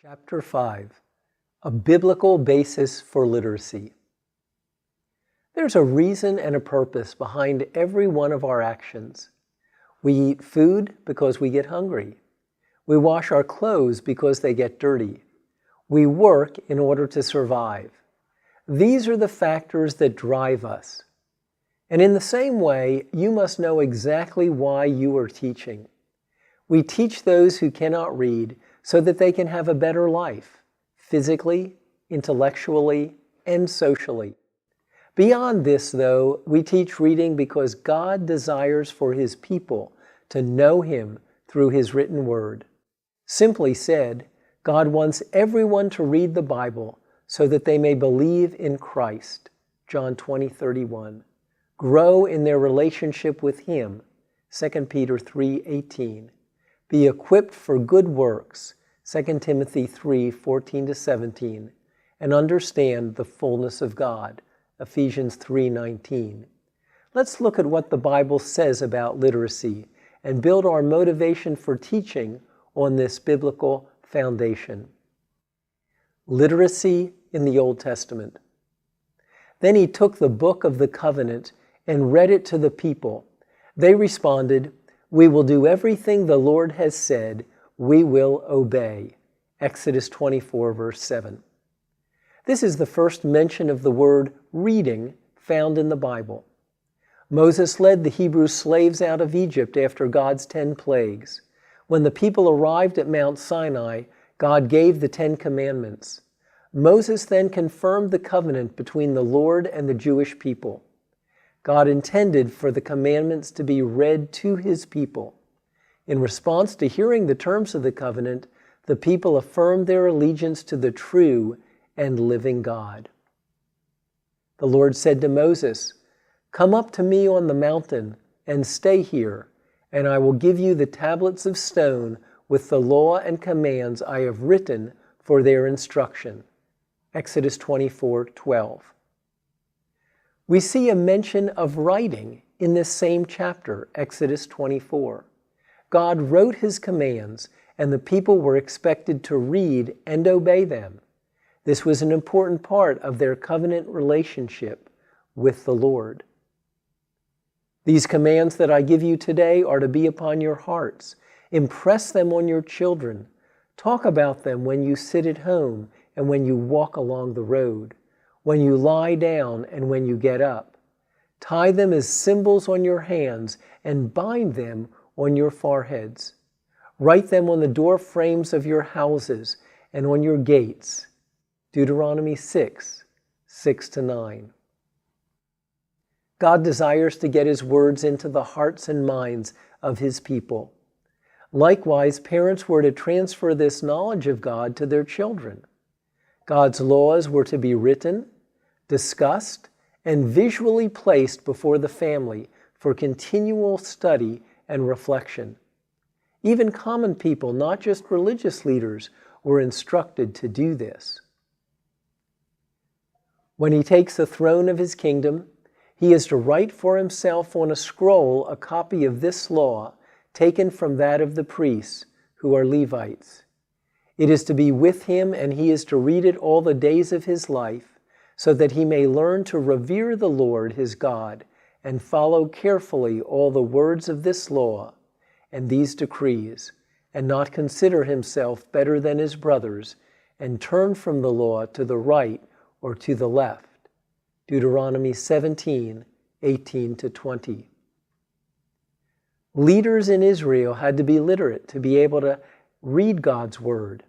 Chapter 5, A Biblical Basis for Literacy. There's a reason and a purpose behind every one of our actions. We eat food because we get hungry. We wash our clothes because they get dirty. We work in order to survive. These are the factors that drive us. And in the same way, you must know exactly why you are teaching. We teach those who cannot read so that they can have a better life, physically, intellectually, and socially. Beyond this, though, we teach reading because God desires for His people to know Him through His written word. Simply said, God wants everyone to read the Bible so that they may believe in Christ, John 20:31. Grow in their relationship with Him, 2 Peter 3:18. Be equipped for good works, 2 Timothy 3:14-17, and understand the fullness of God, Ephesians 3:19. Let's look at what the Bible says about literacy and build our motivation for teaching on this biblical foundation. Literacy in the Old Testament. Then he took the book of the covenant and read it to the people. They responded, "We will do everything the Lord has said. We will obey." Exodus 24, verse 7. This is the first mention of the word reading found in the Bible. Moses led the Hebrew slaves out of Egypt after God's 10 plagues. When the people arrived at Mount Sinai, God gave the 10 commandments. Moses then confirmed the covenant between the Lord and the Jewish people. God intended for the commandments to be read to His people. In response to hearing the terms of the covenant, the people affirmed their allegiance to the true and living God. The Lord said to Moses, "Come up to me on the mountain and stay here, and I will give you the tablets of stone with the law and commands I have written for their instruction." Exodus 24:12. We see a mention of writing in this same chapter, Exodus 24. God wrote His commands, and the people were expected to read and obey them. This was an important part of their covenant relationship with the Lord. These commands that I give you today are to be upon your hearts. Impress them on your children. Talk about them when you sit at home and when you walk along the road, when you lie down and when you get up. Tie them as symbols on your hands and bind them on your foreheads. Write them on the door frames of your houses and on your gates. Deuteronomy 6:6-9. God desires to get His words into the hearts and minds of His people. Likewise, parents were to transfer this knowledge of God to their children. God's laws were to be written, discussed, and visually placed before the family for continual study and reflection. Even common people, not just religious leaders, were instructed to do this. When He takes the throne of His kingdom, He is to write for Himself on a scroll a copy of this law taken from that of the priests, who are Levites. It is to be with Him, and He is to read it all the days of His life, so that He may learn to revere the Lord His God and follow carefully all the words of this law and these decrees, and not consider himself better than his brothers, and turn from the law to the right or to the left. Deuteronomy 17:18-20. Leaders in Israel had to be literate to be able to read God's word.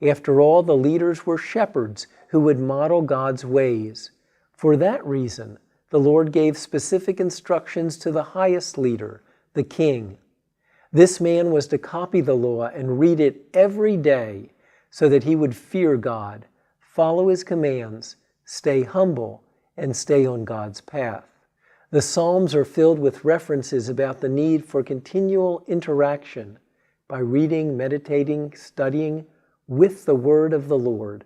After all, the leaders were shepherds who would model God's ways. For that reason, the Lord gave specific instructions to the highest leader, the king. This man was to copy the law and read it every day so that he would fear God, follow His commands, stay humble, and stay on God's path. The Psalms are filled with references about the need for continual interaction by reading, meditating, studying with the word of the Lord.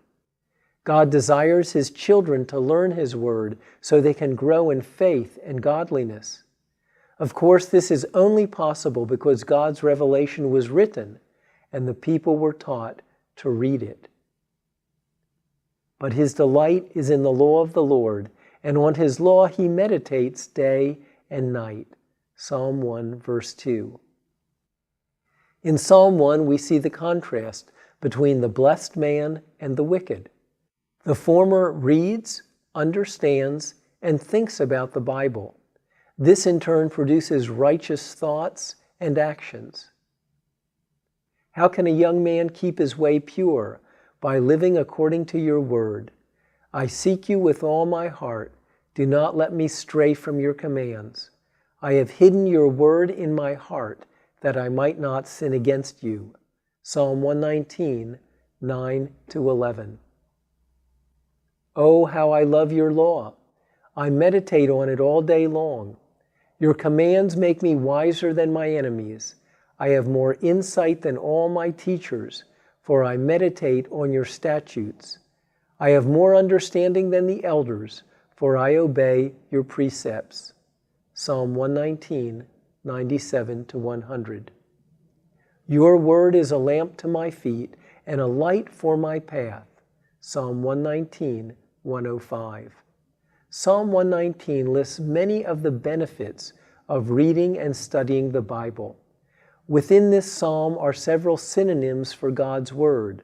God desires His children to learn His word so they can grow in faith and godliness. Of course, this is only possible because God's revelation was written and the people were taught to read it. But his delight is in the law of the Lord, and on his law he meditates day and night. Psalm 1, verse 2. In Psalm 1, we see the contrast between the blessed man and the wicked. The former reads, understands, and thinks about the Bible. This in turn produces righteous thoughts and actions. How can a young man keep his way pure? By living according to your word. I seek you with all my heart. Do not let me stray from your commands. I have hidden your word in my heart, that I might not sin against you. Psalm 119, 9-11. Oh, how I love your law. I meditate on it all day long. Your commands make me wiser than my enemies. I have more insight than all my teachers, for I meditate on your statutes. I have more understanding than the elders, for I obey your precepts. Psalm 119, 97-100. Your word is a lamp to my feet and a light for my path. Psalm 119, 105. Psalm 119 lists many of the benefits of reading and studying the Bible. Within this psalm are several synonyms for God's word: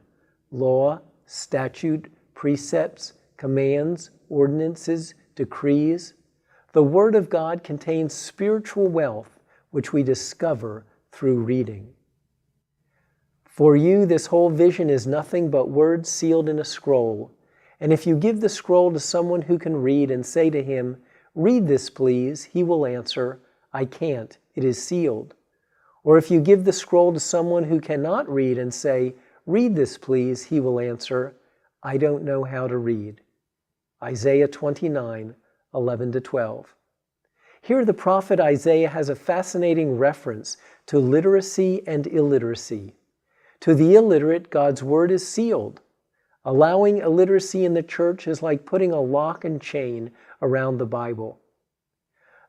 law, statute, precepts, commands, ordinances, decrees. The word of God contains spiritual wealth, which we discover through reading. For you, this whole vision is nothing but words sealed in a scroll. And if you give the scroll to someone who can read and say to him, "Read this, please," he will answer, "I can't, it is sealed." Or if you give the scroll to someone who cannot read and say, "Read this, please," he will answer, "I don't know how to read." Isaiah 29, 11-12. Here the prophet Isaiah has a fascinating reference to literacy and illiteracy. To the illiterate, God's word is sealed. Allowing illiteracy in the church is like putting a lock and chain around the Bible.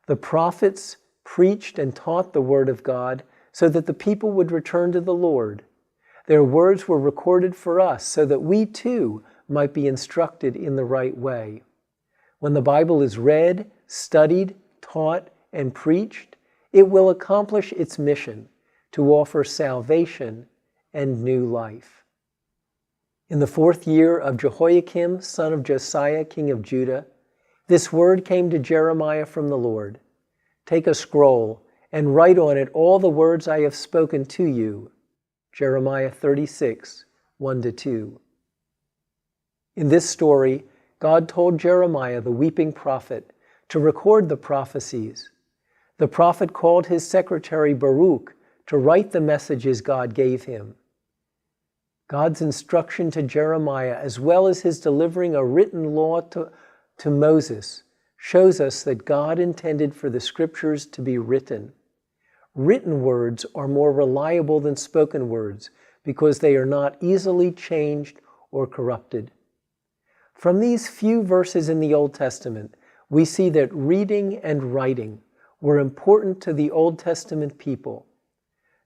The prophets preached and taught the word of God so that the people would return to the Lord. Their words were recorded for us so that we too might be instructed in the right way. When the Bible is read, studied, taught, and preached, it will accomplish its mission to offer salvation and new life. In the 4th year of Jehoiakim, son of Josiah, king of Judah, this word came to Jeremiah from the Lord. Take a scroll and write on it all the words I have spoken to you. Jeremiah 36, 1-2. In this story, God told Jeremiah, the weeping prophet, to record the prophecies. The prophet called his secretary Baruch to write the messages God gave him. God's instruction to Jeremiah, as well as his delivering a written law to Moses, shows us that God intended for the scriptures to be written. Written words are more reliable than spoken words because they are not easily changed or corrupted. From these few verses in the Old Testament, we see that reading and writing were important to the Old Testament people.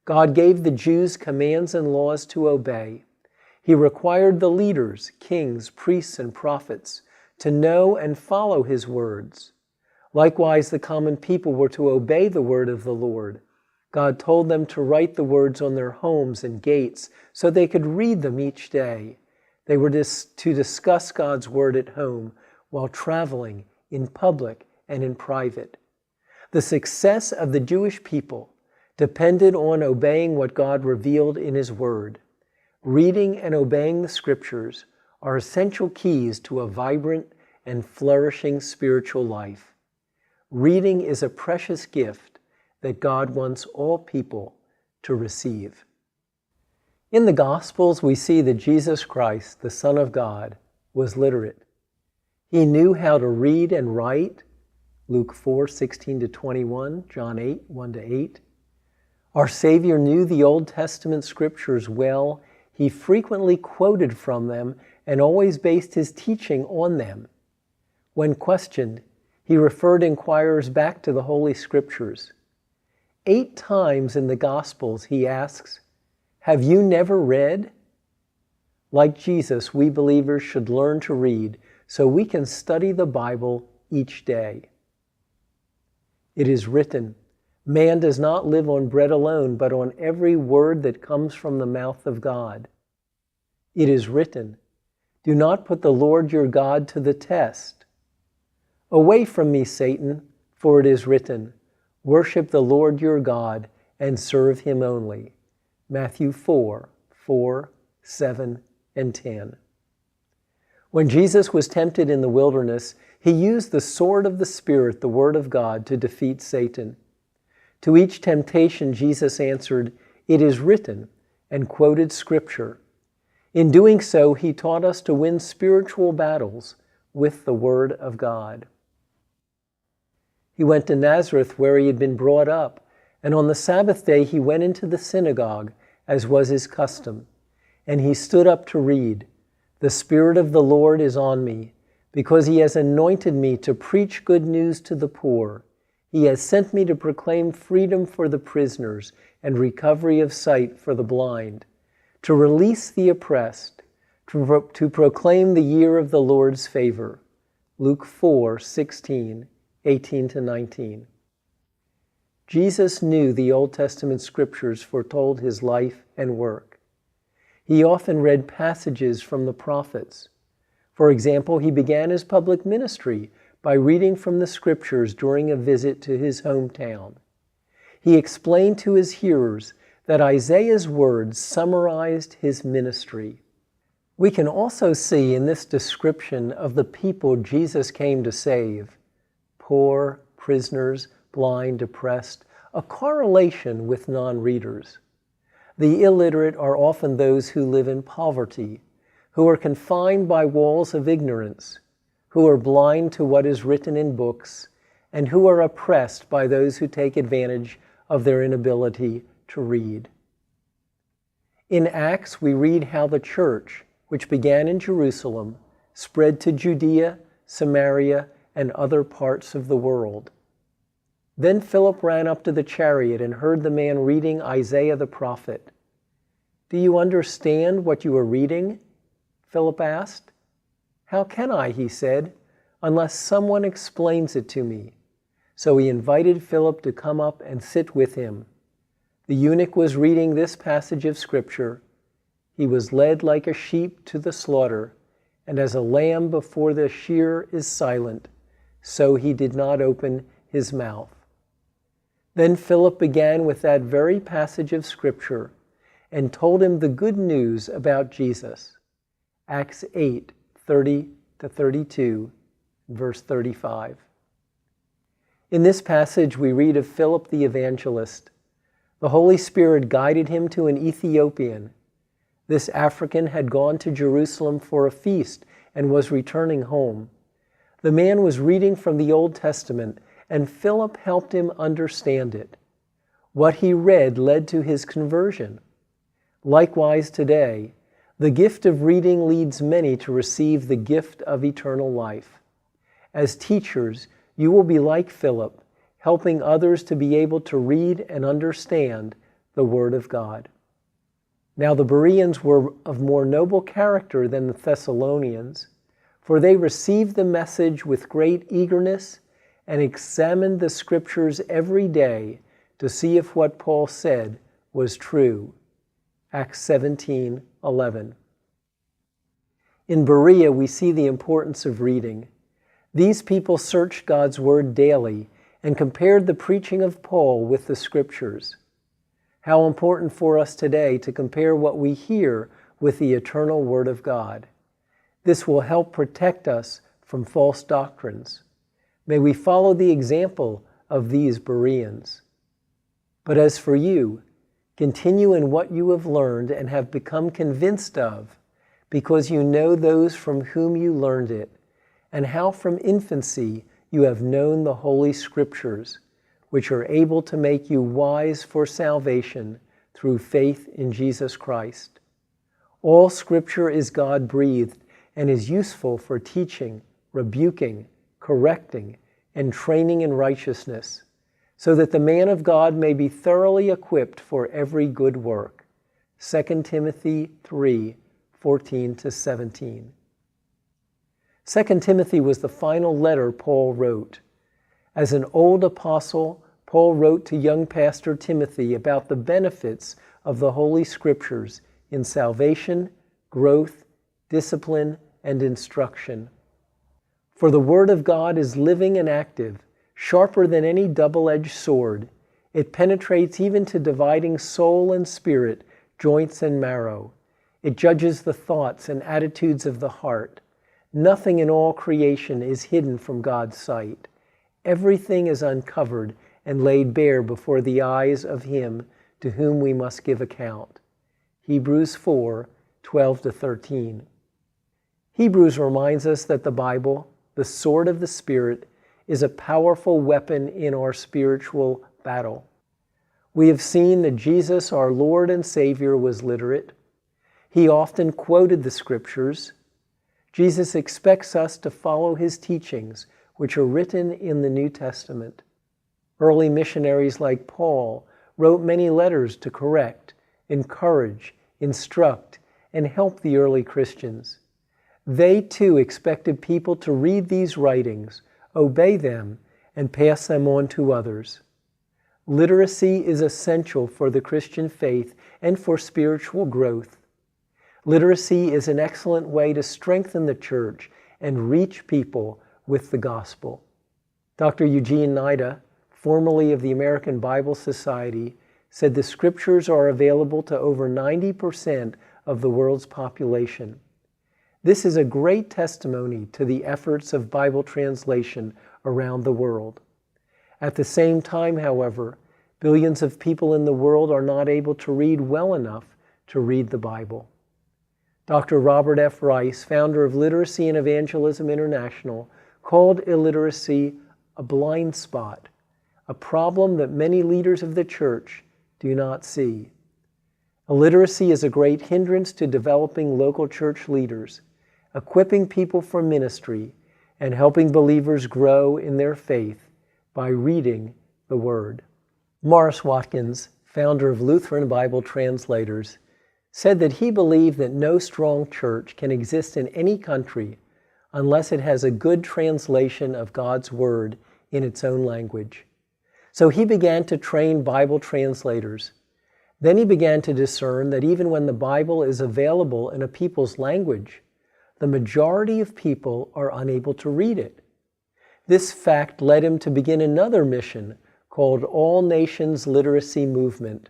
God gave the Jews commands and laws to obey. He required the leaders, kings, priests, and prophets to know and follow his words. Likewise, the common people were to obey the word of the Lord. God told them to write the words on their homes and gates so they could read them each day. They were to discuss God's word at home while traveling, in public, and in private. The success of the Jewish people depended on obeying what God revealed in his word. Reading and obeying the scriptures are essential keys to a vibrant and flourishing spiritual life. Reading is a precious gift that God wants all people to receive. In the Gospels, we see that Jesus Christ, the Son of God, was literate. He knew how to read and write, Luke 4, 16-21, John 8, 1-8. Our Savior knew the Old Testament scriptures well. He frequently quoted from them and always based his teaching on them. When questioned, he referred inquirers back to the Holy Scriptures. 8 times in the Gospels he asks, "Have you never read?" Like Jesus, we believers should learn to read so we can study the Bible each day. It is written, "Man does not live on bread alone, but on every word that comes from the mouth of God." It is written, "Do not put the Lord your God to the test." Away from me, Satan, for it is written, "Worship the Lord your God and serve him only." Matthew 4:4, 7, and 10. When Jesus was tempted in the wilderness, he used the sword of the Spirit, the Word of God, to defeat Satan. To each temptation, Jesus answered, "It is written," and quoted Scripture. In doing so, he taught us to win spiritual battles with the Word of God. He went to Nazareth, where he had been brought up, and on the Sabbath day he went into the synagogue, as was his custom. And he stood up to read, "The Spirit of the Lord is on me, because he has anointed me to preach good news to the poor. He has sent me to proclaim freedom for the prisoners and recovery of sight for the blind, to release the oppressed, to proclaim the year of the Lord's favor." Luke 4:16, 18-19. Jesus knew the Old Testament scriptures foretold his life and work. He often read passages from the prophets. For example, he began his public ministry by reading from the scriptures during a visit to his hometown. He explained to his hearers that Isaiah's words summarized his ministry. We can also see in this description of the people Jesus came to save, poor, prisoners, blind, oppressed, a correlation with non-readers. The illiterate are often those who live in poverty, who are confined by walls of ignorance, who are blind to what is written in books, and who are oppressed by those who take advantage of their inability to read. In Acts, we read how the church, which began in Jerusalem, spread to Judea, Samaria, and other parts of the world. Then Philip ran up to the chariot and heard the man reading Isaiah the prophet. "Do you understand what you are reading?" Philip asked. "How can I," he said, "unless someone explains it to me?" So he invited Philip to come up and sit with him. The eunuch was reading this passage of Scripture. "He was led like a sheep to the slaughter, and as a lamb before the shearer is silent, so he did not open his mouth." Then Philip began with that very passage of Scripture and told him the good news about Jesus. Acts 8:30-32, verse 35. In this passage, we read of Philip the evangelist. The Holy Spirit guided him to an Ethiopian. This African had gone to Jerusalem for a feast and was returning home. The man was reading from the Old Testament, and Philip helped him understand it. What he read led to his conversion. Likewise today, the gift of reading leads many to receive the gift of eternal life. As teachers, you will be like Philip, helping others to be able to read and understand the Word of God. Now the Bereans were of more noble character than the Thessalonians, for they received the message with great eagerness and examined the Scriptures every day to see if what Paul said was true. Acts 17:11. In Berea, we see the importance of reading. These people searched God's Word daily and compared the preaching of Paul with the Scriptures. How important for us today to compare what we hear with the eternal Word of God. This will help protect us from false doctrines. May we follow the example of these Bereans. But as for you, continue in what you have learned and have become convinced of, because you know those from whom you learned it, and how from infancy you have known the Holy Scriptures, which are able to make you wise for salvation through faith in Jesus Christ. All Scripture is God-breathed and is useful for teaching, rebuking, correcting, and training in righteousness, so that the man of God may be thoroughly equipped for every good work. 2 Timothy 3, 14-17. 2 Timothy was the final letter Paul wrote. As an old apostle, Paul wrote to young pastor Timothy about the benefits of the Holy Scriptures in salvation, growth, discipline, and instruction. For the Word of God is living and active, sharper than any double-edged sword. It penetrates even to dividing soul and spirit, joints and marrow. It judges the thoughts and attitudes of the heart. Nothing in all creation is hidden from God's sight. Everything is uncovered and laid bare before the eyes of Him to whom we must give account. Hebrews 4:12-13. Hebrews reminds us that the Bible, the sword of the Spirit, is a powerful weapon in our spiritual battle. We have seen that Jesus, our Lord and Savior, was literate. He often quoted the Scriptures. Jesus expects us to follow His teachings, which are written in the New Testament. Early missionaries like Paul wrote many letters to correct, encourage, instruct, and help the early Christians. They too expected people to read these writings, obey them, and pass them on to others. Literacy is essential for the Christian faith and for spiritual growth. Literacy is an excellent way to strengthen the church and reach people with the gospel. Dr. Eugene Nida, formerly of the American Bible Society, said the Scriptures are available to over 90% of the world's population. This is a great testimony to the efforts of Bible translation around the world. At the same time, however, billions of people in the world are not able to read well enough to read the Bible. Dr. Robert F. Rice, founder of Literacy and Evangelism International, called illiteracy a blind spot, a problem that many leaders of the church do not see. Illiteracy is a great hindrance to developing local church leaders, equipping people for ministry, and helping believers grow in their faith by reading the Word. Morris Watkins, founder of Lutheran Bible Translators, said that he believed that no strong church can exist in any country unless it has a good translation of God's Word in its own language. So he began to train Bible translators. Then he began to discern that even when the Bible is available in a people's language, the majority of people are unable to read it. This fact led him to begin another mission called All Nations Literacy Movement.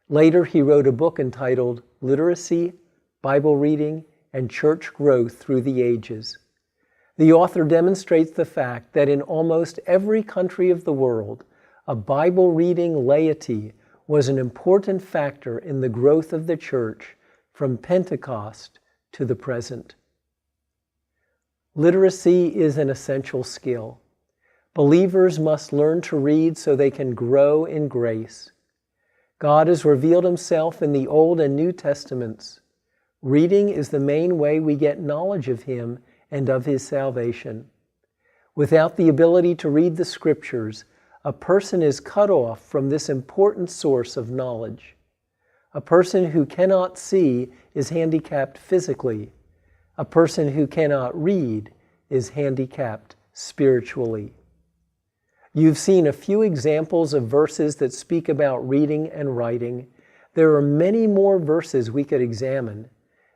Later, he wrote a book entitled Literacy, Bible Reading, and Church Growth Through the Ages. The author demonstrates the fact that in almost every country of the world, a Bible-reading laity was an important factor in the growth of the church from Pentecost to the present. Literacy is an essential skill. Believers must learn to read so they can grow in grace. God has revealed Himself in the Old and New Testaments. Reading is the main way we get knowledge of Him and of His salvation. Without the ability to read the Scriptures, a person is cut off from this important source of knowledge. A person who cannot see is handicapped physically. A person who cannot read is handicapped spiritually. You've seen a few examples of verses that speak about reading and writing. There are many more verses we could examine.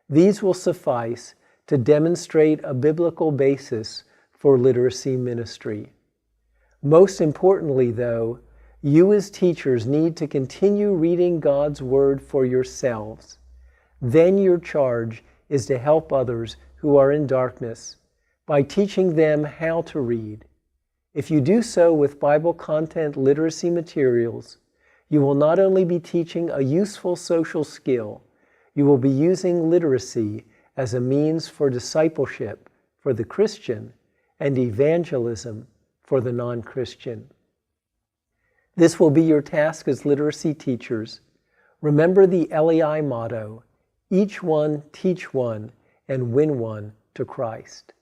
These will suffice to demonstrate a biblical basis for literacy ministry. Most importantly, though, you as teachers need to continue reading God's Word for yourselves. Then your charge is to help others who are in darkness by teaching them how to read. If you do so with Bible content literacy materials, you will not only be teaching a useful social skill, you will be using literacy as a means for discipleship for the Christian and evangelism for the non-Christian. This will be your task as literacy teachers. Remember the LEI motto, each one teach one and win one to Christ.